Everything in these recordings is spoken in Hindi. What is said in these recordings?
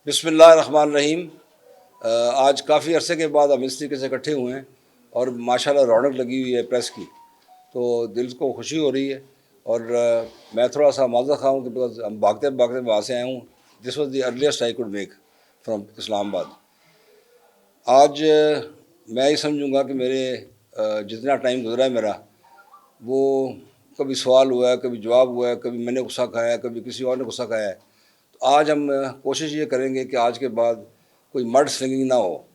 बिस्मिल्लाहिर्रहमानिर्रहीम। आज काफ़ी अरसे के बाद हम इस तरीके से इकट्ठे हुए हैं और माशाल्लाह रौनक लगी हुई है प्रेस की, तो दिल को खुशी हो रही है। और मैं थोड़ा सा माज़ा खा हूँ कि बिकॉज हम भागते भागते वहाँ से आए हूँ। This was the earliest I could make from Islamabad. आज मैं ही समझूँगा कि मेरे जितना टाइम गुजरा है मेरा, वो कभी सवाल हुआ है, कभी जवाब हुआ है, कभी मैंने गुस्सा खाया है, कभी किसी और ने गुस्सा खाया है। तो आज हम कोशिश ये करेंगे कि आज के बाद कोई मड स्लिंगिंग ना हो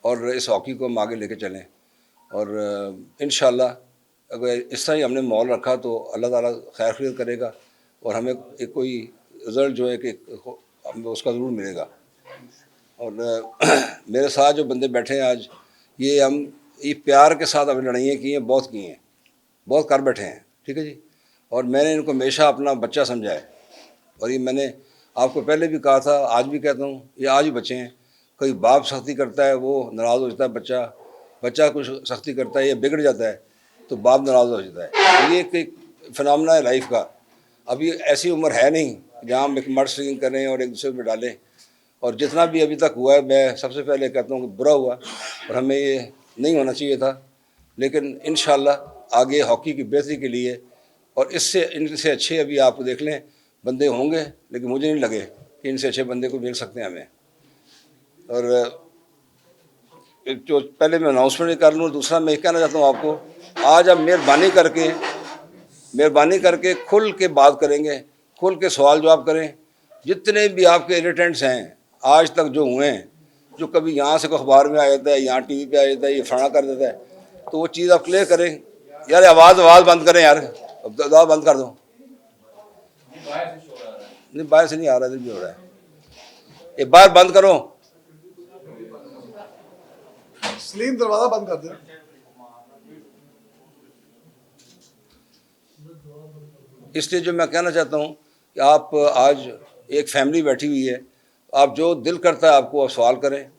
और इस हॉकी को हम आगे लेके चलें। और इंशाल्लाह अगर इस तरह ही हमने माहौल रखा तो अल्लाह ताला खैर खैरियत करेगा और हमें एक कोई रिज़ल्ट जो है कि हमें उसका ज़रूर मिलेगा। और मेरे साथ जो बंदे बैठे हैं आज, ये प्यार के साथ हमने लड़ाइयाँ की हैं, बहुत की हैं, बहुत कर बैठे हैं, ठीक है जी। और मैंने इनको हमेशा अपना बच्चा समझा है। और ये मैंने आपको पहले भी कहा था, आज भी कहता हूँ, ये आज ही बच्चे हैं। कोई बाप सख्ती करता है, वो नाराज़ हो जाता है, बच्चा कुछ सख्ती करता है, ये बिगड़ जाता है तो बाप नाराज़ हो जाता है। तो ये एक फिनोमेना है लाइफ का। अभी ऐसी उम्र है नहीं जहाँ हम एक मर्ड स्विंगिंग करें और एक दूसरे में डालें। और जितना भी अभी तक हुआ है, मैं सबसे पहले कहता हूँ कि बुरा हुआ और हमें ये नहीं होना चाहिए था। लेकिन इंशाल्लाह आगे हॉकी की बेहतरी के लिए और इनसे अच्छे अभी आप देख लें बंदे होंगे, लेकिन मुझे नहीं लगे कि इनसे अच्छे बंदे को मिल सकते हैं हमें। और जो पहले मैं अनाउंसमेंट कर लूँ, दूसरा मैं कहना चाहता हूँ आपको, आज आप मेहरबानी करके खुल के बात करेंगे, खुल के सवाल जवाब करें। जितने भी आपके इरिटेंट्स हैं आज तक जो हुए हैं, जो कभी यहाँ से कोई अखबार में आ जाता है, यहाँ टीवी पे आ जाता है, ये फलाना कर देता है, तो वो चीज़ आप क्लियर करें। यार आवाज़ बंद करें यार, आवाज़ बंद कर दो। नहीं, बाहर से नहीं आ रहा, इधर भी हो रहा है। ये बाहर बंद करो। सलीम दरवाजा बंद कर दे। इसलिए जो मैं कहना चाहता हूँ कि आप आज एक फैमिली बैठी हुई है, आप जो दिल करता है आपको आप सवाल करें,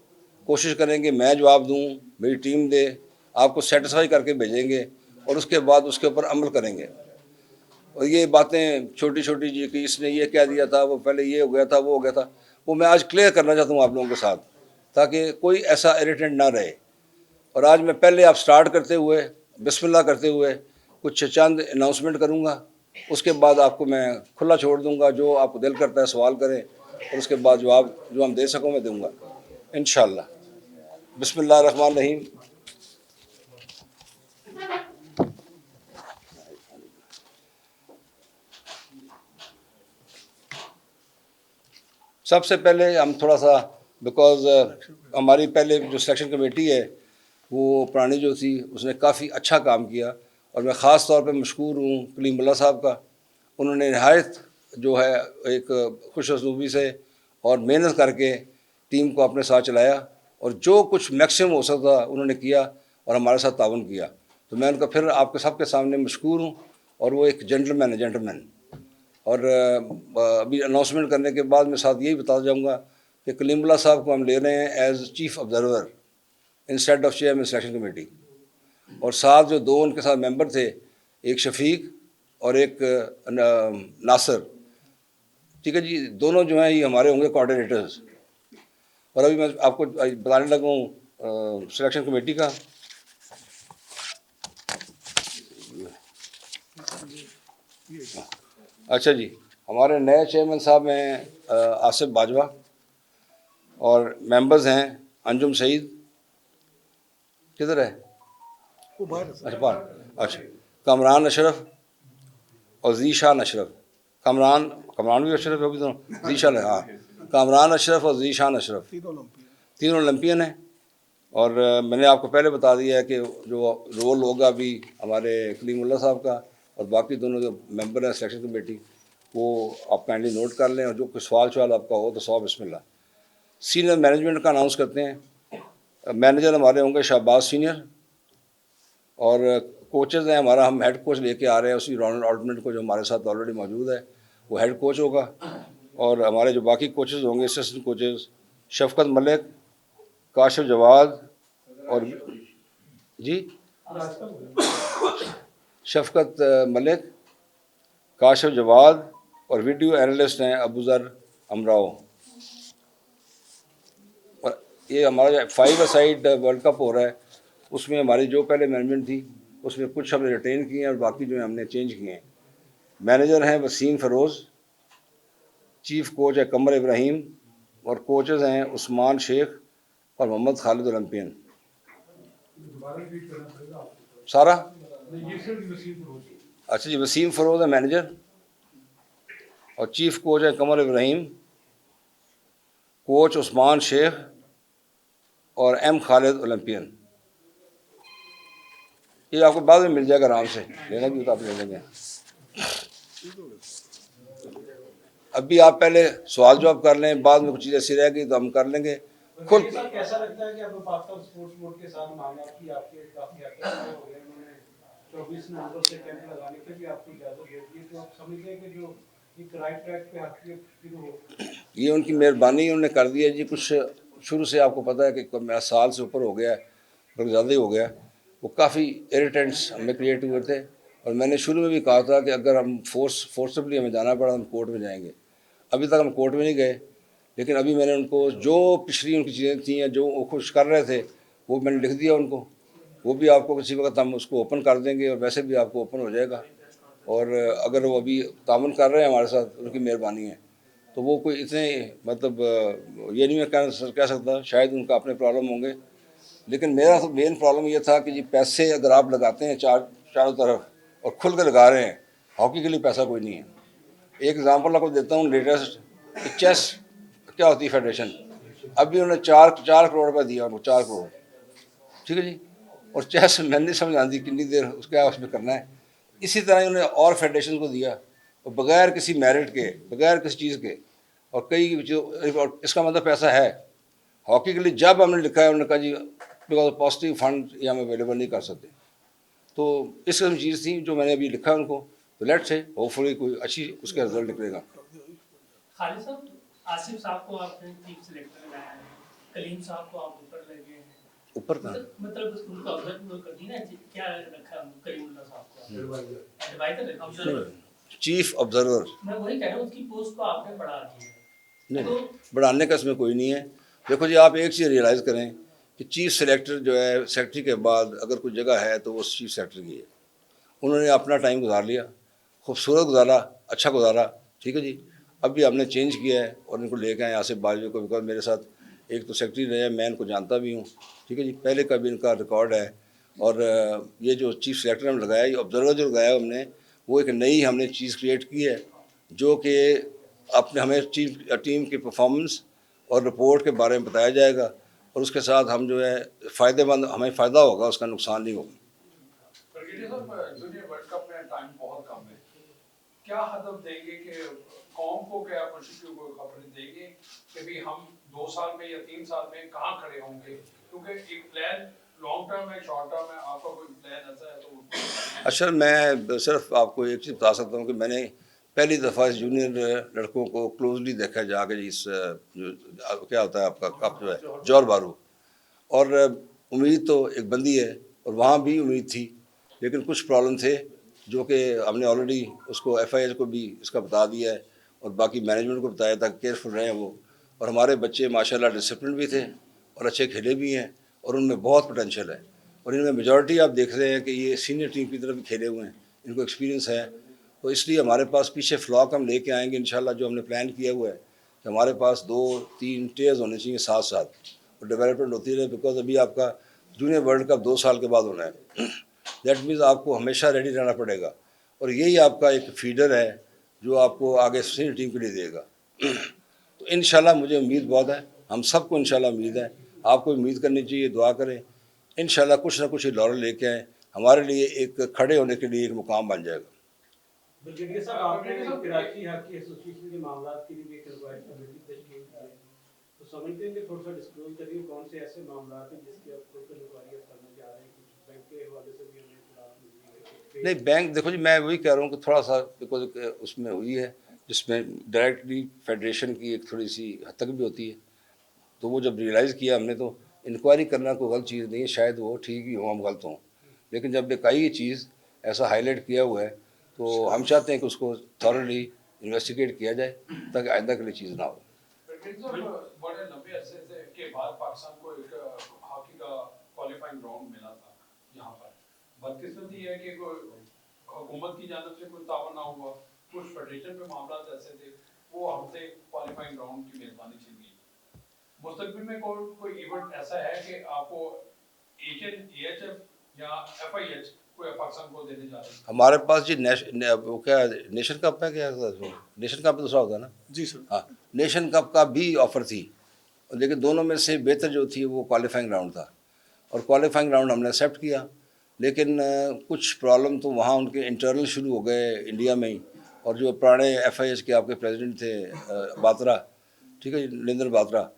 कोशिश करेंगे मैं जवाब दूँ, मेरी टीम दे, आपको सेटिस्फाई करके भेजेंगे और उसके बाद उसके ऊपर अमल करेंगे। और ये बातें छोटी छोटी जी कि इसने ये कह दिया था, वो पहले ये हो गया था, वो हो गया था, वो मैं आज क्लियर करना चाहता हूँ आप लोगों के साथ, ताकि कोई ऐसा इरिटेंट ना रहे। और आज मैं पहले आप स्टार्ट करते हुए बिस्मिल्लाह करते हुए कुछ चंद अनाउंसमेंट करूँगा, उसके बाद आपको मैं खुला छोड़ दूँगा, जो आपको दिल करता है सवाल करें और उसके बाद जवाब जो हम दे सकूँ मैं दूँगा इंशाअल्लाह। बिस्मिल्लाहिर्रहमानिर्रहीम। सबसे पहले हम थोड़ा सा बिकॉज हमारी पहले जो सिलेक्शन कमेटी है वो पुरानी जो थी उसने काफ़ी अच्छा काम किया और मैं ख़ास तौर पे मशकूर हूँ कलीमुल्लाह साहब का। उन्होंने नहायत जो है एक खुश उसलूबी से और मेहनत करके टीम को अपने साथ चलाया और जो कुछ मैक्सिमम हो सकता उन्होंने किया और हमारे साथ ताउन किया। तो मैं उनका फिर आपके सबके सामने मशकूर हूँ और वो एक जेंटलमैन है, जेंटलमैन। और अभी अनाउंसमेंट करने के बाद मैं साथ यही बताता जाऊँगा कि कलीमुल्लाह साहब को हम ले रहे हैं as chief observer instead of chairman selection committee. और साथ जो दो उनके साथ मेंबर थे, एक शफीक और एक नासिर, ठीक है जी, दोनों जो हैं ये हमारे होंगे कोऑर्डिनेटर्स। और अभी मैं आपको बताने लगा हूँ सिलेक्शन कमेटी का। अच्छा जी, हमारे नए चेयरमैन साहब हैं आसिफ बाजवा और मेंबर्स हैं अंजुम सईद, किधर है? अच्छा बाहर। अच्छा, कमरान अशरफ और जीशान अशरफ। कमरान भी अशरफ है, दोनों जीशान है, हाँ। कमरान अशरफ और जीशान अशरफ तीनों ओलंपियन हैं। और मैंने आपको पहले बता दिया है कि जो रोल होगा अभी हमारे कलीमुल्लाह साहब का और बाकी दोनों जो मेंबर हैं सिलेक्शन कमेटी, वो आप काइंडली नोट कर लें और जो कोई सवाल आपका हो तो सौ बिस्मिल्लाह। सीनियर मैनेजमेंट का अनाउंस करते हैं। मैनेजर हमारे होंगे शहबाज सीनियर और कोचेज़ हैं हमारा, हम हेड कोच लेके आ रहे हैं उसी रोनाल्ड ऑल्टमेंट को जो हमारे साथ ऑलरेडी मौजूद है, वो हेड कोच होगा। और हमारे जो बाकी कोचेज़ होंगे असिस्टेंट कोचेज़ शफकत मलिक, काशिफ जवाद और जी शफकत मलिक, काशिफ जवाद और वीडियो एनालिस्ट हैं अबूज़र अमराओ। ये हमारा 5 वर्ल्ड कप हो रहा है, उसमें हमारी जो पहले मैनेजमेंट थी उसमें कुछ हमने रिटेन किए हैं और बाकी जो है हमने चेंज किए हैं। मैनेजर हैं वसीम फ़िरोज़, चीफ कोच है कमर इब्राहिम और कोचेज़ हैं उस्मान शेख और मोहम्मद खालिद ओलंपियन। सारा अच्छा जी, वसीम फ़िरोज़ है मैनेजर और चीफ कोच है कमर इब्राहिम, कोच उस्मान शेख और एम खालिद ओलंपियन। ये आपको बाद में मिल जाएगा, आराम से लेना भी होता आप ले लेंगे। अभी आप पहले सवाल जवाब कर लें, बाद में कुछ चीज़ ऐसी रहेगी तो हम कर लेंगे खुद। कैसा लगता है कि अब पाकिस्तान स्पोर्ट्स बोर्ड के साथ मामला की आपके काफी आगे हो गए, उन्होंने 24 नवंबर से कैंप लगाने की भी आपको इजाजत दे दी, तो आप समझते हैं कि जो एक राइट ट्रैक पे आपके शुरू हो? ये उनकी मेहरबानी उन्होंने कर दी है जी। कुछ शुरू से आपको पता है कि मेरा साल से ऊपर हो गया है, बल्कि ज़्यादा ही हो गया। वो काफ़ी इरिटेंट्स हमें क्रिएट हुए थे और मैंने शुरू में भी कहा था कि अगर हम फोर्सबली हमें जाना पड़ा हम कोर्ट में जाएंगे। अभी तक हम कोर्ट में नहीं गए, लेकिन अभी मैंने उनको जो पिछली उनकी चीज़ें थी जो वो खुश कर रहे थे वो मैंने लिख दिया उनको। वो भी आपको किसी वक्त हम उसको ओपन कर देंगे और वैसे भी आपको ओपन हो जाएगा। और अगर वो अभी तामुन कर रहे हैं हमारे साथ, उनकी मेहरबानी है। तो वो कोई इतने मतलब ये नहीं मैं कह सकता, शायद उनका अपने प्रॉब्लम होंगे, लेकिन मेरा तो मेन प्रॉब्लम ये था कि जी पैसे अगर आप लगाते हैं चारों तरफ और खुल के लगा रहे हैं, हॉकी के लिए पैसा कोई नहीं है। एक एग्जांपल आपको देता हूँ लेटेस्ट, चेस क्या होती है फेडरेशन, अभी उन्होंने 4 करोड़ रुपये दिया उनको, 4 करोड़, ठीक है जी। और चेस मैंने नहीं समझ आती कितनी देर उसका उसमें करना है। इसी तरह उन्होंने और फेडरेशन को दिया और बगैर किसी मेरिट के, बगैर किसी चीज़ के, और कई जो और इसका मतलब पैसा है हॉकी के लिए। जब हमने लिखा है उन्होंने कहा जी बिकॉज पॉजिटिव फंड ये हम अवेलेबल नहीं कर सकते। तो इस किस्म की चीज़ थी जो मैंने अभी लिखा है उनको। तो लेट्स से होपफुली कोई अच्छी उसका रिजल्ट निकलेगा। खालिद साहब, आसिफ साहब को आपने चीफ सिलेक्टर लगाया है, कलीम साहब को आप ऊपर ले गए हैं, ऊपर का मतलब उनका ऑब्जर्व कर दी ना, क्या रखा कलीमुल्लाह साहब को एडवाइजर ऑब्जर्वर, चीफ ऑब्जर्वर। मैं वही कह रहा हूँ उसकी पोस्ट को आपने बढ़ा दी है। नहीं तो बढ़ाने का इसमें कोई नहीं है। देखो जी, आप एक चीज़ रियलाइज़ करें कि चीफ सेलेक्टर जो है सेक्रेटरी के बाद अगर कोई जगह है तो वो चीफ सेक्रेटरी की है। उन्होंने अपना टाइम गुजार लिया, खूबसूरत गुजारा, अच्छा गुजारा, ठीक है जी। अभी हमने चेंज किया है और इनको लेकर आए आसिफ बाजवे को, बिकॉज मेरे साथ एक तो सेक्रेटरी रहे, मैं इनको जानता भी हूँ, ठीक है जी। पहले का भी इनका रिकॉर्ड है। और ये जो चीफ सेलेक्टर हमने लगाया, ये ऑब्जर्वर जो लगाया हमने, वो एक नई हमने चीज़ क्रिएट की है जो कि अपने हमें टीम की परफॉर्मेंस और रिपोर्ट के बारे में बताया जाएगा और उसके साथ हम जो है फ़ायदेमंद, हमें फ़ायदा होगा, उसका नुकसान नहीं होगा। जूनियर वर्ल्ड कप में टाइम बहुत कम है, क्या हदफ देंगे कि कौम को, क्या मुश्किल को खबर देंगे कि भी हम 2 साल में या 3 साल में कहाँ खड़े होंगे, क्योंकि एक प्लान लॉन्ग टर्म है, शॉर्ट टर्म है, आपका कोई प्लान ऐसा है तो? अच्छा, मैं सिर्फ आपको एक चीज़ बता सकता हूँ कि मैंने पहली दफ़ा इस जूनियर लड़कों को क्लोजली देखा जाके इस जो क्या होता है आपका कप जो है जौहर बारू। और उम्मीद तो एक बंदी है और वहाँ भी उम्मीद थी, लेकिन कुछ प्रॉब्लम थे जो कि हमने ऑलरेडी उसको FIH को भी इसका बता दिया है और बाकी मैनेजमेंट को बताया था, केयरफुल रहें वो। और हमारे बच्चे माशाल्लाह डिसिप्लिन भी थे और अच्छे खेले भी हैं और उनमें बहुत पोटेंशियल है। और इनमें मेजॉरिटी आप देख रहे हैं कि ये सीनियर टीम की तरफ भी खेले हुए हैं, इनको एक्सपीरियंस है। तो इसलिए हमारे पास पीछे फ्लॉक हम लेके आएंगे इंशाल्लाह, जो हमने प्लान किया हुआ है कि हमारे पास 2-3 टेयर्स होने चाहिए साथ साथ और डेवलपमेंट होती रहे। बिकॉज अभी आपका जूनियर वर्ल्ड कप 2 साल के बाद होना है, दैट मीन्स आपको हमेशा रेडी रहना पड़ेगा और यही आपका एक फीडर है जो आपको आगे सीनियर टीम के लिए देगा। तो इंशाल्लाह मुझे उम्मीद बहुत है, हम सबको इंशाल्लाह उम्मीद है, आपको उम्मीद करनी चाहिए, दुआ करें इंशाल्लाह कुछ ना कुछ लॉरल लेके आए, हमारे लिए एक खड़े होने के लिए एक मुकाम बन जाएगा। ब्रिगेडियर साहब, आपने कराची हॉकी एसोसिएशन के मामलात के लिए भी एक इंक्वायरी कमेटी तश्कील की है, तो समझते हैं कि थोड़ा सा डिस्क्लोज करिए कौन से ऐसे मामलात हैं जिसकी आप खुद इंक्वायरी करना चाह रहे हैं, कुछ बैंक के हवाले से भी हमें इत्तलात मिली है? नहीं बैंक, देखो जी मैं वही कह रहा हूँ कि थोड़ा सा बिकॉज उसमें हुई है जिसमें डायरेक्टली फेडरेशन की एक थोड़ी सी हद तक भी होती है, तो वो जब रियलाइज़ किया हमने तो इंक्वायरी करना कोई गलत चीज़ नहीं है, शायद वो ठीक ही हो, हम गलत हों, लेकिन जब कई चीज़ ऐसा हाईलाइट किया हुआ है तो हम चाहते हैं कि उसको थॉरली इन्वेस्टिगेट किया जाए ताकि आइंदा के लिए चीज़ ना हो। बड़े लंबे अरसे के बाद पाकिस्तान को एक हॉकी का क्वालिफाइंग राउंड मिला था यहाँ पर। बदकिस्मती है कि कोई हुकूमत की जानब से कोई तावन ना हुआ, कुछ फेडरेशन पे मामला ऐसे थे, वो हमसे क्वालिफाइंग राउंड की मेजबानी छीन गई। मुस्तकबिल में कोई इवेंट ऐसा है कि आपको एशियन AHF या FIH कोई पाकिस्तान को देने जा रहे हैं? हमारे पास जी वो क्या नेशन कप है, क्या नेशन कप दूसरा होता है ना। जी सर। हाँ, नेशन कप का भी ऑफ़र थी, लेकिन दोनों में से बेहतर जो थी वो क्वालिफाइंग राउंड था, और क्वालिफाइंग राउंड हमने एक्सेप्ट किया। लेकिन कुछ प्रॉब्लम तो वहाँ उनके इंटरनल शुरू हो गए इंडिया में ही, और जो पुराने FIH के आपके प्रेसिडेंट थे बात्रा, ठीक है, नरेंद्र बात्रा,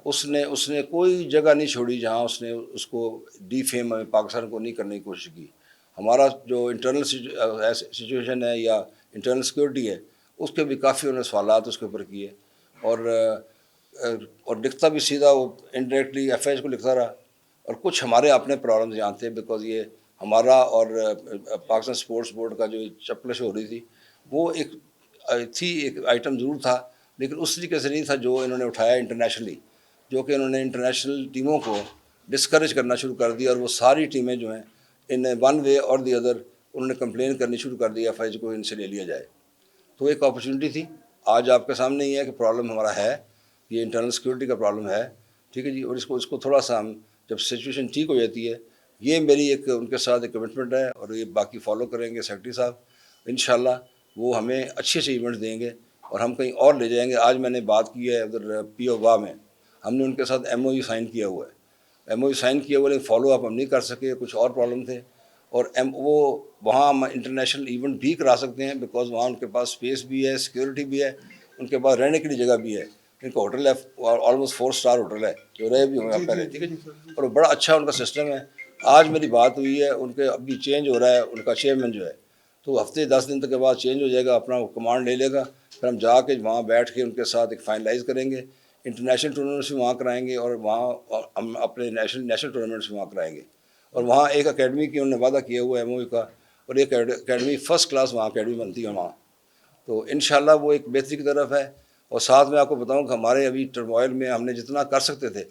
उसने कोई जगह नहीं छोड़ी जहाँ उसने उसको डिफेम पाकिस्तान को नहीं करने की कोशिश की। हमारा जो इंटरनल सिचुएशन है या इंटरनल सिक्योरिटी है, उसके भी काफ़ी उन्होंने सवालात उसके ऊपर किए, और लिखता भी सीधा वो इनडायरेक्टली FIH को लिखता रहा। और कुछ हमारे अपने प्रॉब्लम्स जानते हैं, बिकॉज ये हमारा और पाकिस्तान स्पोर्ट्स बोर्ड का जो चपकलिश हो रही थी, वो एक आइटम ज़रूर था, लेकिन उस तरीके से नहीं था जो इन्होंने उठाया इंटरनेशनली, जो कि इन्होंने इंटरनेशनल टीमों को डिस्करेज करना शुरू कर दिया, और वो सारी टीमें जो हैं इन वन वे और दी अदर उन्होंने कंप्लेन करनी शुरू कर दी FIH को इनसे ले लिया जाए। तो एक अपॉर्चुनिटी थी, आज आपके सामने ही है कि प्रॉब्लम हमारा है, ये इंटरनल सिक्योरिटी का प्रॉब्लम है, ठीक है जी। और इसको थोड़ा सा हम जब सिचुएशन ठीक हो जाती है, ये मेरी एक उनके साथ एक कमिटमेंट है, और ये बाकी फॉलो करेंगे सेक्रेटरी साहब, इंशाल्लाह वो हमें अच्छे से इवेंट देंगे और हम कहीं और ले जाएंगे। आज मैंने बात की है उधर PO वाह में, हमने उनके साथ MOU साइन किया हुआ है, MOU साइन किया हुआ, लेकिन फॉलो अप हम नहीं कर सके, कुछ और प्रॉब्लम थे। और वो वहाँ हम इंटरनेशनल इवेंट भी करा सकते हैं, बिकॉज वहाँ उनके पास स्पेस भी है, सिक्योरिटी भी है, उनके पास रहने के लिए जगह भी है, इनका होटल है, ऑलमोस्ट 4 स्टार होटल है, जो रहे भी होंगे पहले, ठीक है जी। और बड़ा अच्छा उनका सिस्टम है। आज मेरी बात हुई है, उनके अभी चेंज हो रहा है उनका चेयरमैन जो है, तो हफ्ते 10 दिन तक के बाद चेंज हो जाएगा, अपना कमांड ले लेगा, फिर हम जाके वहाँ बैठ के उनके साथ एक फाइनलाइज करेंगे, इंटरनेशनल टूर्नामेंट्स भी वहाँ कराएंगे, और वहाँ हम अपने नेशनल टूर्नामेंट्स भी वहाँ कराएंगे। और वहाँ एक एकेडमी की उन्होंने वादा किया हुआ है MOU का, और एक एकेडमी फर्स्ट क्लास वहाँ एकेडमी बनती है वहाँ, तो इंशाल्लाह वो एक बेहतरी की तरफ है। और साथ में आपको बताऊँ कि हमारे अभी टर्मोइल में हमने जितना कर सकते थे,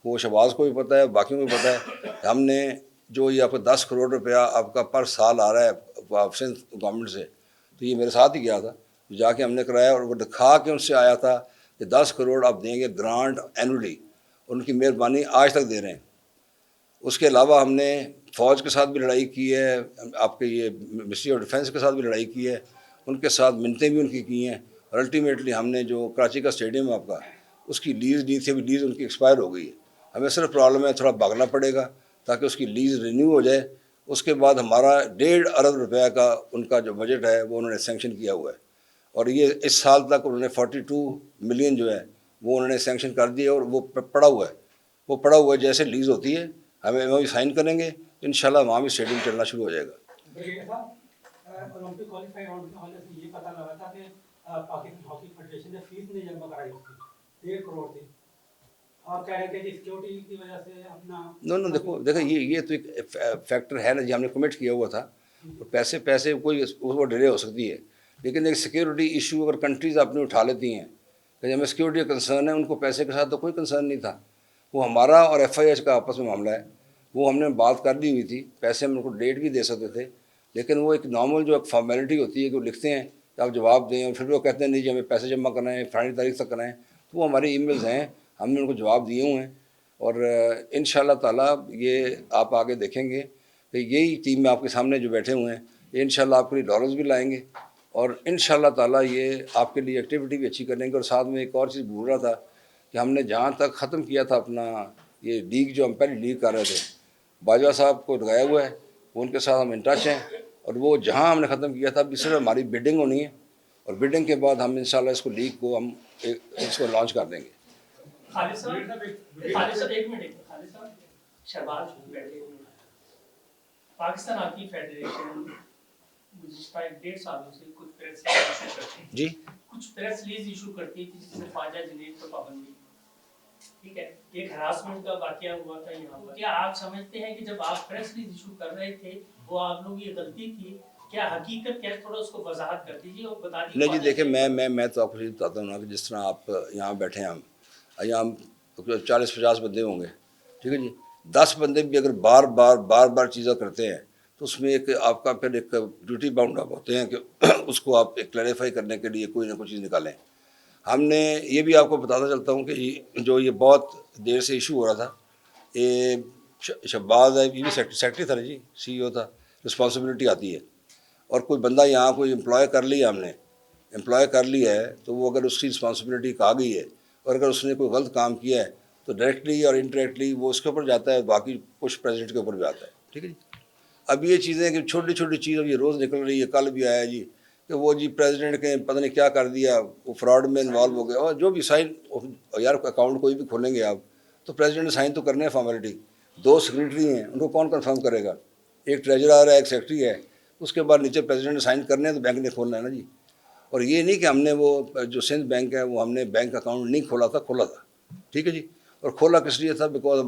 वो शहबाज को भी पता है, बाकियों को भी पता है, हमने जो ये आपको 10 करोड़ रुपया आपका पर साल आ रहा है ऑप्शन गवर्नमेंट से, तो ये मेरे साथ ही गया था, जाके हमने कराया, और वो दिखा के उनसे आया था कि 10 करोड़ आप देंगे ग्रांट एनुअली, उनकी मेहरबानी आज तक दे रहे हैं। उसके अलावा हमने फ़ौज के साथ भी लड़ाई की है, आपके ये मिनिस्ट्री ऑफ डिफेंस के साथ भी लड़ाई की है, उनके साथ मिन्नतें भी उनकी की हैं, और अल्टीमेटली हमने जो कराची का स्टेडियम है आपका, उसकी लीज़ ली थी, अभी लीज़ उनकी एक्सपायर हो गई है। हमें सिर्फ प्रॉब्लम है, थोड़ा भागना पड़ेगा ताकि उसकी लीज़ रिन्यू हो जाए। उसके बाद हमारा 1.5 अरब रुपये का उनका जो बजट है वो उन्होंने सेंक्शन किया हुआ है, और ये इस साल तक उन्होंने 42 मिलियन जो है वो उन्होंने सेंक्शन कर दिया, और वो पड़ा हुआ है, वो पड़ा हुआ है। जैसे लीज़ होती है हमें MOU साइन करेंगे तो इंशाल्लाह वहाँ भी स्टेडियम चलना शुरू हो जाएगा। ब्रिगेडियर साहब, ओलंपिक क्वालिफाइंग राउंड के हवाले से ये पता लगा था कि पाकिस्तान हॉकी फेडरेशन ने फीस नहीं जमा कराई उसकी 1.5 करोड़ थी। आप कह रहे थे कि सिक्योरिटी की वजह से अपना नो देखो ये तो एक फैक्टर है ना जी, हमने कमिट किया हुआ था, तो पैसे कोई वो डिले हो सकती है, लेकिन एक सिक्योरिटी इशू अगर कंट्रीज़ अपनी उठा लेती हैं, कि हमें सिक्योरिटी का कंसर्न है, उनको पैसे के साथ तो कोई कंसर्न नहीं था, वो हमारा और FIH का आपस में मामला है, वो हमने बात कर ली हुई थी, पैसे हम उनको डेट भी दे सकते थे, लेकिन वो एक नॉर्मल जो एक फॉर्मेलिटी होती है कि वो लिखते हैं कि आप जवाब दें, और फिर वो कहते हैं नहीं जी हमें पैसे जमा करना है, फलानी तारीख तक करना है, तो वो हमारे ईमेल्स हैं, हमने उनको जवाब दिए हुए हैं। और इंशाल्लाह ताला ये आप आगे देखेंगे कि यही टीम में आपके सामने जो बैठे हुए हैं, ये इंशाल्लाह आपके लिए डॉलर्स भी लाएंगे, और इंशाल्लाह ताला ये आपके लिए एक्टिविटी भी अच्छी करेंगे। और साथ में एक और चीज़ भूल रहा था कि हमने जहाँ तक ख़त्म किया था अपना ये लीग, जो हम पहले लीग कर रहे थे, बाजवा साहब को लगाया हुआ है, उनके साथ हम इन टच हैं, और वो जहाँ हमने ख़त्म किया था अभी सिर्फ हमारी बिडिंग होनी है, और बिडिंग के बाद हम इंशाल्लाह इसको लीग को हम इसको लॉन्च कर देंगे। खालिद साहब एक मिनट, खालिद साहब शहबाज बैठे हुए हैं। पाकिस्तान हॉकी फेडरेशन गुज़िश्ता 1.5 सालों से कुछ प्रेस इशू करती है जी, कुछ प्रेस रिलीज इशू करती है जिसमें ख्वाजा जलील पर पाबंदी, ठीक है, एक हरासमेंट का वाकया हुआ था यहाँ पर। क्या आप समझते हैं कि जब आप प्रेस रिलीज इशू कर रहे थे वो आप लोगों की गलती थी? क्या हकीकत क्या, थोड़ा उसको वजाहत कर दीजिए और बता दीजिए। नहीं जी देखिए, मैं तो आपको बताता हूँ ना कि जिस तरह आप यहाँ बैठे हैं, हम यहाँ तो 40-50 बंदे होंगे, ठीक है जी। 10 बंदे भी अगर बार बार चीज़ें करते हैं तो उसमें एक आपका फिर एक ड्यूटी बाउंड आप होते हैं कि उसको आप एक क्लैरिफाई करने के लिए कोई ना कोई चीज़ निकालें। हमने ये भी आपको बताता चलता हूँ कि जो ये बहुत देर से इशू हो रहा था, ये शहबाज है, ये भी सेक्रेटरी था जी, CEO था, रिस्पॉन्सिबिलिटी आती है। और कोई बंदा यहाँ कोई एम्प्लॉय कर लिया, हमने एम्प्लॉय कर लिया है, तो वो अगर उसकी रिस्पॉन्सिबिलिटी आ गई है और अगर उसने कोई गलत काम किया है तो डायरेक्टली और इनडायरेक्टली वो उसके ऊपर जाता है, बाकी कुछ प्रेसिडेंट के ऊपर भी आता है, ठीक है जी। अब ये चीज़ें कि छोटी छोटी चीज़ अब ये रोज़ निकल रही है। कल भी आया जी कि वो जी प्रेसिडेंट के पता नहीं क्या कर दिया, वो फ्रॉड में इन्वॉल्व हो गया। और जो भी साइन, यार अकाउंट कोई भी खोलेंगे आप तो प्रेसिडेंट साइन तो करने हैं फॉर्मेलिटी। 2 सेक्रेटरी हैं, उनको कौन कंफर्म करेगा? एक ट्रेजरर है, एक सेक्रेटरी है, उसके बाद नीचे प्रेसिडेंट साइन करने हैं तो बैंक ने खोलना है ना जी। और ये नहीं कि हमने वो जो सिंध बैंक है वो हमने बैंक अकाउंट नहीं खोला था, खोला था, ठीक है जी। और खोला किस लिए था? बिकॉज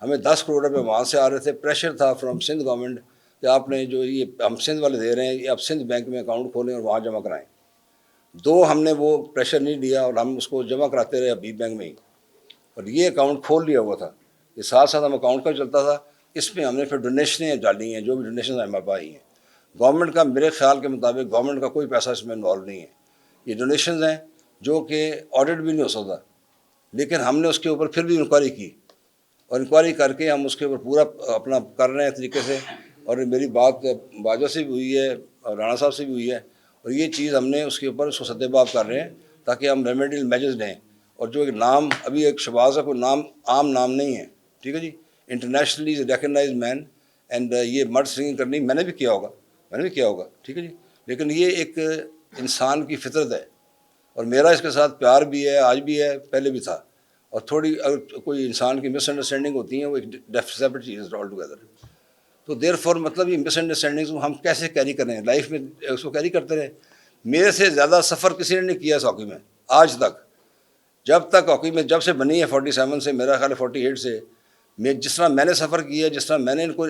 हमें 10 करोड़ रुपये वहाँ से आ रहे थे, प्रेशर था फ्रॉम सिंध गवर्नमेंट कि आपने जो ये हम सिंध वाले दे रहे हैं, ये आप सिंध बैंक में अकाउंट खोलें और वहाँ जमा कराएं। 2 हमने वो प्रेशर नहीं दिया और हम उसको जमा कराते रहे अभी बैंक में ही, और ये अकाउंट खोल लिया हुआ था। ये साथ साथ हम अकाउंट का चलता था, इसमें हमने फिर डोनेशनें डाली हैं, जो भी डोनेशन हमारे पास आई हैं। गवर्नमेंट का, मेरे ख्याल के मुताबिक गवर्नमेंट का कोई पैसा इसमें इन्वॉल्व नहीं है। ये डोनेशन हैं जो कि ऑडिट भी नहीं हो सकता, लेकिन हमने उसके ऊपर फिर भी इंक्वायरी की और इंक्वायरी करके हम उसके ऊपर पूरा अपना कर रहे हैं तरीके से। और मेरी बात बाजवा से भी हुई है और राणा साहब से भी हुई है, और ये चीज़ हमने उसके ऊपर उसको सद्देबाब कर रहे हैं ताकि हम रेमेडियल मेजर्स लें। और जो एक नाम अभी एक शहबाज का कोई नाम आम नाम नहीं है, ठीक है जी, इंटरनेशनली रिकगनाइज मैन। एंड ये मर्ड सिंगिंग करनी मैंने भी किया होगा, ठीक है जी। लेकिन ये एक इंसान की फितरत है और मेरा इसके साथ प्यार भी है, आज भी है, पहले भी था। और थोड़ी अगर कोई इंसान की मिसअंडरस्टैंडिंग होती है वो एक सेपरेट चीज़ ऑल टुगेदर। तो देयर फॉर मतलब ये मिसअंडरस्टैंडिंग्स हम कैसे कैरी कर रहे हैं लाइफ में, उसको कैरी करते रहे। मेरे से ज़्यादा सफ़र किसी ने नहीं किया इस हॉकी में आज तक। जब तक हॉकी में जब से बनी है 47 से, मेरा ख्याल है 48 से, मैं जिस तरह मैंने सफ़र किया है, जिस तरह मैंने इनको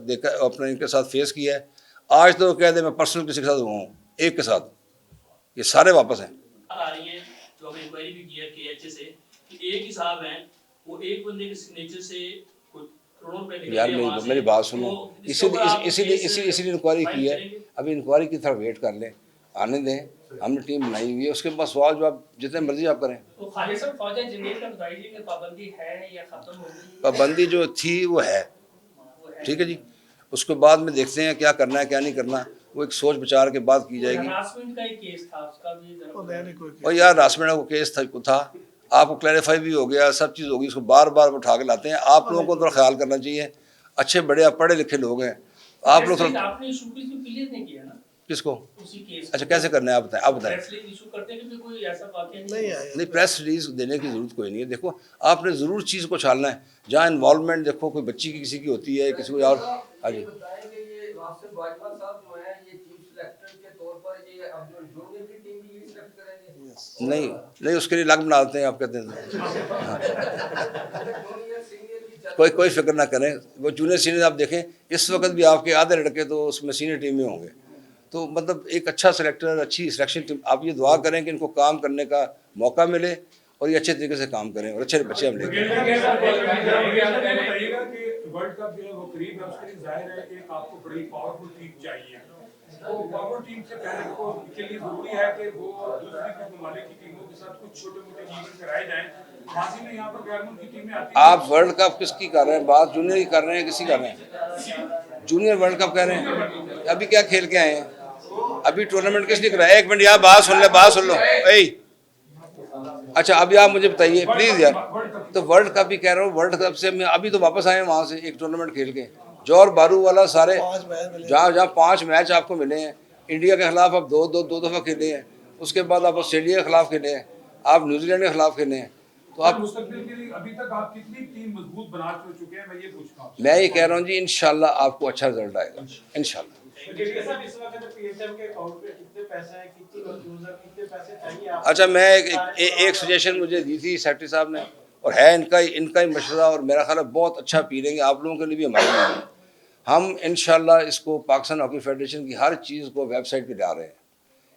देखा, अपने इनके साथ फेस किया है, आज तो कह दे मैं पर्सनल किसी के साथ हुआ हूँ, एक के साथ, ये सारे वापस हैं। आ रही है जो हमने इंक्वायरी भी किया KH से कि एक ही साहब हैं, वो एक बंदे के सिग्नेचर से करोड़ों रुपए निकल यार गए वहाँ से। मेरी बात सुनो, तो इसके ऊपर आप इसीलिए इंक्वायरी की है। करेंगे? अभी इंक्वायरी की तरफ वेट कर लें, आने दें, हमने टीम बनाई हुई है, उसके बाद सवाल जवाब जितने मर्जी आप करें। तो खालिसन ख्वाजा जनरल का बताइए कि पाबंदी है या खत्म हो गई? पाबंदी जो थी वो है, ठीक है जी। उसके बाद में देखते हैं क्या करना है क्या नहीं करना, वो एक सोच विचार के बाद की जाएगी। हरासमेंट का एक केस था, उसका भी जरा वो नहीं कोई और यार हरासमेंट का केस था, आपको क्लैरिफाई भी हो गया, सब चीज़ होगी, उसको बार बार उठा के लाते हैं। आप लोगों को थोड़ा ख्याल करना चाहिए, अच्छे बड़े पढ़े लिखे लोग हैं आप लोग थोड़ा। आपने इशू क्लियर नहीं किया ना किसको? उसी केस अच्छा कैसे करना है आप बताएं, आप बताएं। प्रेस रिलीज इशू करते कि कोई ऐसा वाकया नहीं आया। नहीं, प्रेस रिलीज देने की ज़रूरत कोई नहीं है। देखो आपने ज़रूर चीज़ को छालना है, जहाँ इन्वॉल्वमेंट देखो कोई बच्ची की किसी की होती है, किसी को और। हाँ जी, नहीं उसके लिए अलग बना देते हैं, आप कहते हैं हाँ। कोई फिक्र ना करें, वो जूनियर सीनियर आप देखें, इस वक्त भी आपके आधे लड़के तो उसमें सीनियर टीम में होंगे। तो मतलब एक अच्छा सेलेक्टर, अच्छी सिलेक्शन टीम, आप ये दुआ करें कि इनको काम करने का मौका मिले और ये अच्छे तरीके से काम करें और अच्छे बच्चे हम लेंगे। बताइएगा कि वर्ल्ड कप जो है वो करीब है, उसके लिए जाहिर है कि आपको बड़ी पावरफुल टीम चाहिए। तो पावरफुल टीम से पहले के लिए जरूरी है कि वो दूसरी ममालिक की टीमों के साथ कुछ छोटे मोटे इवेंट कराए जाएं। माजी में यहाँ पर गैर मुल्की टीमें आती हैं। आप वर्ल्ड कप किसकी कर रहे हैं बात? जूनियर की कर रहे हैं, किसी कर रहे हैं? जूनियर वर्ल्ड कप कह रहे हैं। अभी क्या खेल के आए हैं? अभी टूर्नामेंट किस लिए कराया? एक मिनट यार, बात सुन लो। अच्छा अभी आप मुझे बताइए प्लीज़ यार, तो वर्ल्ड कप ही कह रहा हूँ, वर्ल्ड कप से मैं अभी तो वापस आए वहाँ से एक टूर्नामेंट खेल के, जौहर बारू वाला सारे 5 मैच मिले, जहाँ 5 मैच आपको मिले हैं। इंडिया के खिलाफ आप दो दफ़ा खेले हैं, उसके बाद आप ऑस्ट्रेलिया के खिलाफ खेले हैं, आप न्यूजीलैंड के खिलाफ खेले हैं। तो आप मुस्तकबिल के लिए अभी तक आप कितनी टीम मजबूत बना चुके हैं, मैं ये पूछता हूँ। मैं ये कह रहा हूँ जी, इंशाल्लाह आपको अच्छा रिजल्ट आएगा इंशाल्लाह। अच्छा मैं एक सजेशन मुझे दी थी सेक्रेटरी साहब ने, और है इनका ही मशवरा, और मेरा ख्याल है बहुत अच्छा अपील है आप लोगों के लिए भी, हमारे लिए भी। हम इंशाल्लाह इसको पाकिस्तान हॉकी फेडरेशन की हर चीज़ को वेबसाइट पे डाल रहे हैं,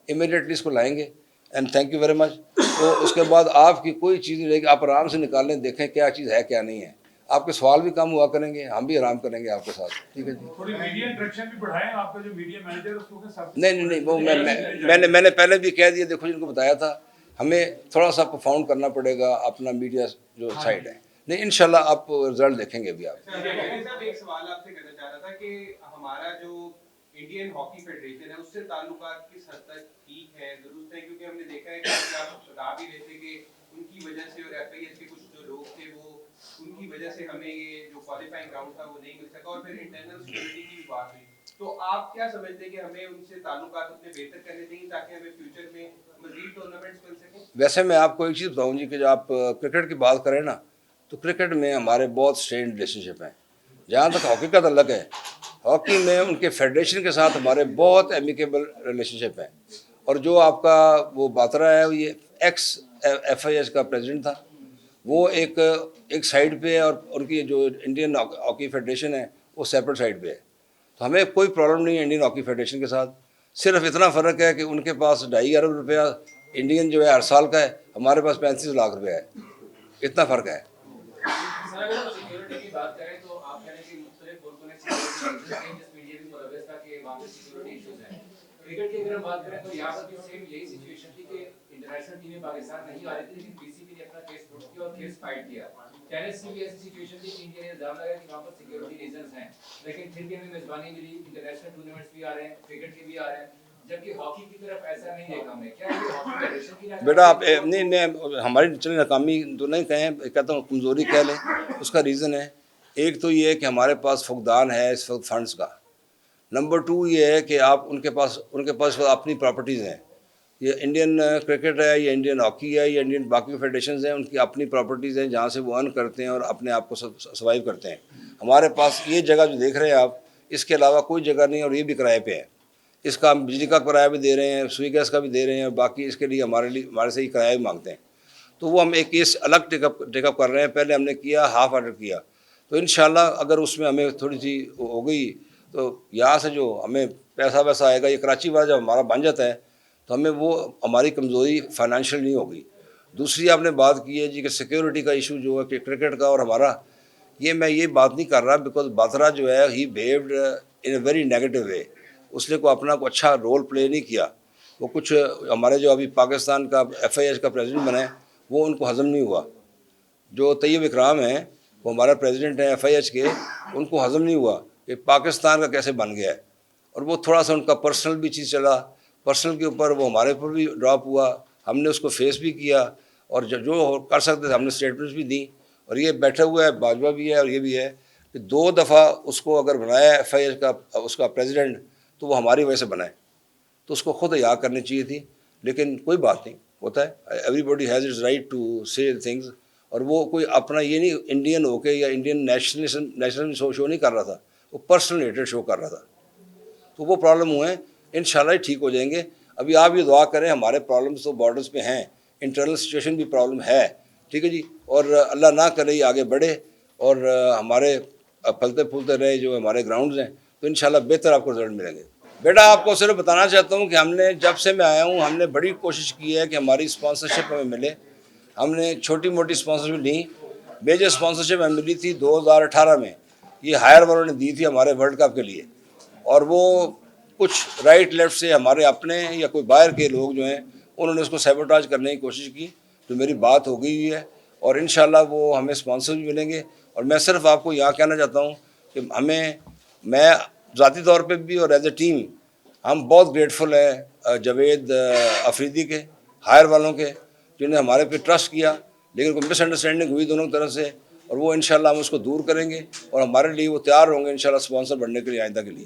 इमीडिएटली इसको लाएंगे and thank you very much. तो उसके बाद आपकी कोई चीज़ नहीं रहेगी, आप आराम से निकाल लें, देखें क्या चीज़ है क्या नहीं है। आपके सवाल भी कम हुआ करेंगे, हम भी आराम करेंगे आपके साथ, ठीक है जी। थोड़ी मीडिया इंटरेक्शन भी बढ़ाएं, आपका जो मीडिया मैनेजर है उसको के साथ। नहीं, वो मैंने पहले भी कह दिया, देखो जिनको बताया था, हमें थोड़ा सा परफॉर्म करना पड़ेगा अपना मीडिया जो साइड है। नहीं, इंशाल्लाह आप रिजल्ट देखेंगे अभी आप। साहब एक सवाल आपसे करना चाह रहा था कि हमारा जो इंडियन हॉकी फेडरेशन है उससे ताल्लुकात किस हद तक ठीक है, दुरुस्त है, क्योंकि हमने देखा है कि आप बता भी रहे थे कि उनकी वजह से और एफआईएच के कुछ जो लोग थे वो उनकी वजह से हमें ये जो क्वालिफाइंग राउंड था वो नहीं मिल सका, और फिर इंटरनल सिक्योरिटी की भी बात हुई। तो आप क्या समझते हैं कि हमें उनसे ताल्लुकात अपने बेहतर करने चाहिए ताकि हमें फ्यूचर में मजीद टूर्नामेंट्स मिल सकें? वैसे मैं आपको एक चीज़ बताऊँ जी कि जब आप क्रिकेट की बात करें ना, तो क्रिकेट में हमारे बहुत स्ट्रेन रिलेशनशिप हैं। जहाँ तक हॉकी का तल्लक है, हॉकी में उनके फेडरेशन के साथ हमारे बहुत एमिकेबल रिलेशनशिप हैं। और जो आपका वो बात्रा है, ये एक्स एफआईएच का प्रेसिडेंट था, वो एक साइड पे है और उनकी जो इंडियन हॉकी फेडरेशन है वो सेपरेट साइड पे है। तो हमें कोई प्रॉब्लम नहीं है इंडियन हॉकी फेडरेशन के साथ। सिर्फ इतना फ़र्क है कि उनके पास 2.5 अरब रुपया इंडियन जो है हर साल का है, हमारे पास 35 लाख रुपया है, इतना फ़र्क है। सर अगर सिक्योरिटी की बात करें तो आप कह रहे हैं कि मुख्तलिफ मुल्कों में सिक्योरिटी जिस मीडिया भी मुलव्वस था कि वहाँ पे सिक्योरिटी इश्यूज हैं। क्रिकेट की अगर हम बात करें तो यहाँ पर भी सेम यही सिचुएशन थी कि इंटरनेशनल टीमें पाकिस्तान नहीं आ रही थी, लेकिन बीसीबी ने अपना केस पुट किया और केस फाइट किया। टेनिस की भी ऐसी सिचुएशन थी कि इंडिया ने इल्जाम लगाया कि वहाँ पर सिक्योरिटी रीजंस हैं, लेकिन फिर भी हमें मेजबानी मिली, इंटरनेशनल टूर्नामेंट्स भी आ रहे हैं, क्रिकेट के भी आ रहे हैं, जबकि हॉकी की तरफ ऐसा नहीं देखा हमने। क्या ये हॉकी फेडरेशन की नाकामी? बेटा आप नहीं हमारी चलिए नाकामी तो नहीं कहें, कहता हूँ कमज़ोरी कह लें। उसका रीज़न है, एक तो ये है कि हमारे पास फुकदान है इस वक्त फंड्स का। नंबर 2 ये है कि आप उनके पास अपनी प्रॉपर्टीज़ हैं। ये इंडियन क्रिकेट है, ये इंडियन हॉकी है, ये इंडियन बाकी फेडरेशंस हैं, उनकी अपनी प्रॉपर्टीज़ हैं जहाँ से वो अर्न करते हैं और अपने आप को सर्वाइव करते हैं। हमारे पास ये जगह जो देख रहे हैं आप, इसके अलावा कोई जगह नहीं, और ये भी किराए पे है। इसका हम बिजली का किराया भी दे रहे हैं, सुई गैस का भी दे रहे हैं, बाकी इसके लिए हमारे से ही किराया भी मांगते हैं। तो वो हम एक केस अलग टेकअप कर रहे हैं। पहले हमने किया, हाफ ऑर्डर किया, तो इंशाल्लाह अगर उसमें हमें थोड़ी सी हो गई तो यहाँ से जो हमें पैसा वैसा आएगा, ये कराची वाला जब हमारा बन जाता है तो हमें वो हमारी कमज़ोरी फाइनेंशियल नहीं होगी। दूसरी आपने बात की है जी कि सिक्योरिटी का इशू जो है कि क्रिकेट का और हमारा, ये मैं ये बात नहीं कर रहा, बिकॉज बात्रा जो है ही behaved in a very negative way. उसने को अपना को अच्छा रोल प्ले नहीं किया। वो कुछ हमारे जो अभी पाकिस्तान का एफआईएच का प्रेसिडेंट बना है वो उनको हज़म नहीं हुआ। जो तैयब इकराम हैं वो हमारा प्रेसिडेंट है एफआईएच के, उनको हज़म नहीं हुआ कि पाकिस्तान का कैसे बन गया है। और वो थोड़ा सा उनका पर्सनल भी चीज़ चला, पर्सनल के ऊपर वो हमारे ऊपर भी ड्रॉप हुआ, हमने उसको फेस भी किया और जो कर सकते थे हमने स्टेटमेंट्स भी दी। और ये बैठा हुआ है, बाजवा भी है और ये भी है कि 2 दफ़ा उसको अगर बनाया एफआईएच का उसका प्रेसिडेंट तो वो हमारी वजह से बनाए, तो उसको खुद याद करनी चाहिए थी। लेकिन कोई बात नहीं, होता है, everybody has its right to say things. और वो कोई अपना ये नहीं इंडियन होके या इंडियन नेशनल शो नहीं कर रहा था, वो पर्सनल हेटेड शो कर रहा था। तो वो प्रॉब्लम हुए, इंशाल्लाह ठीक हो जाएंगे। अभी आप ये दुआ करें, हमारे प्रॉब्लम्स तो बॉर्डर्स पे हैं, इंटरनल सिचुएशन भी प्रॉब्लम है, ठीक है जी। और अल्लाह ना करे ये आगे बढ़े और हमारे फलते फूलते रहे जो हमारे ग्राउंड्स हैं, तो इंशाल्लाह बेहतर आपको रिजल्ट मिलेंगे। बेटा आपको सिर्फ बताना चाहता हूँ कि हमने जब से मैं आया हूँ हमने बड़ी कोशिश की है कि हमारी स्पॉन्सरशिप हमें मिले। हमने छोटी मोटी स्पॉन्सरशिप ली, मेजर स्पॉन्सरशिप हमें मिली थी 2018 में, ये हायर वालों ने दी थी हमारे वर्ल्ड कप के लिए। और वो कुछ राइट लेफ्ट से हमारे अपने या कोई बाहर के लोग जो हैं उन्होंने उसको सैबोटाज करने की कोशिश की, तो मेरी बात हो गई हुई है और इंशाल्लाह वो हमें स्पॉन्सर भी मिलेंगे। और मैं सिर्फ आपको यहाँ कहना चाहता हूँ कि मैं ज़ाती तौर पे भी और एज ए टीम हम बहुत ग्रेटफुल हैं जावेद अफरीदी के, हायर वालों के, जिन्होंने हमारे पे ट्रस्ट किया, लेकिन कोई मिसअंडरस्टैंडिंग हुई दोनों तरफ से, और वो इंशाल्लाह हम उसको दूर करेंगे और हमारे लिए वो तैयार होंगे इंशाल्लाह स्पॉन्सर बनने के लिए आइंदा के लिए।